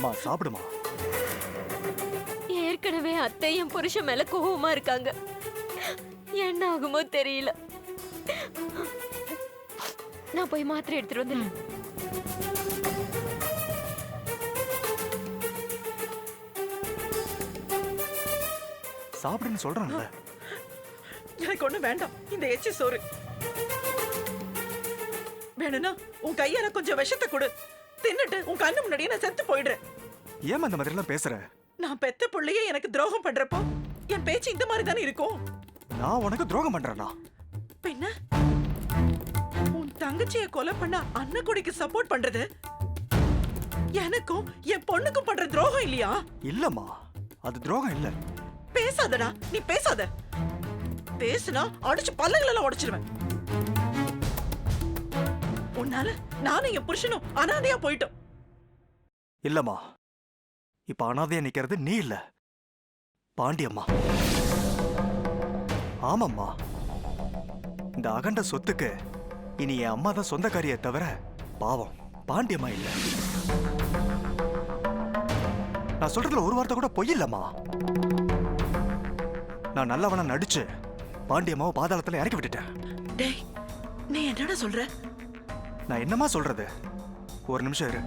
மா சாப்பிடுமா. ஏற்கனவே அத்தை என் புருஷன் மேல கோவமா இருக்காங்க. என்ன ஆகுமோ தெரியல. நான் போய் மாத்திரை எடுத்துட்டு வந்துடுறேன். சாப்பிடுன்னு சொல்றேன்ல. எனக்கு ஒண்ணு வேண்டாம். இந்த எச்சி சோறு வேணும்னா உன் கையால கொஞ்சம் விஷத்தை கொடு. தின்னுட்டு உன் கண்ணு முன்னாடியே நான் செத்து போயிடுறேன். ஏன் அந்த மாதிரி எல்லாம் பேசுற? நான் பெத்த பிள்ளையே எனக்கு துரோகம் பண்றப்போ என் பேச்சு இந்த மாதிரி தானே இருக்கும். நான் உனக்கு துரோகம் பண்றேனா? பின்ன உன் தங்கச்சியை கொலை பண்ண அண்ணக்குடிக்கு சப்போர்ட் பண்றது எனக்கும் என் பொண்ணுக்கும் பண்ற துரோகம் இல்லையா? இல்லம்மா, அது துரோகம் இல்ல. பேசாதடா, நீ பேசாத. பேசுனா அடிச்சு பல்லங்களெல்லாம் உடைச்சிருவேன். உன்னால நானும் என் புருஷனும் அனாதையா போயிட்டோம். இல்லம்மா, இப்ப அனாதையா நிக்கிறது நீ இல்ல, பாண்டியம்மா. ஆமாம்மா, இந்த அகண்ட சொத்துக்கு இனி என் அம்மா தான் சொந்தக்காரியை தவிர பாவம் பாண்டியம்மா இல்ல. நான் சொல்றதுல ஒரு வார்த்தை கூட பொய் இல்லம்மா. நான் நல்லவனா நடிச்சு பாண்டியம்மாவை பாதாளத்துல இறக்கி விட்டுட்டேன். டேய், நீ என்னடா சொல்ற? நான் என்னமா சொல்றது? ஒரு நிமிஷம் இரு.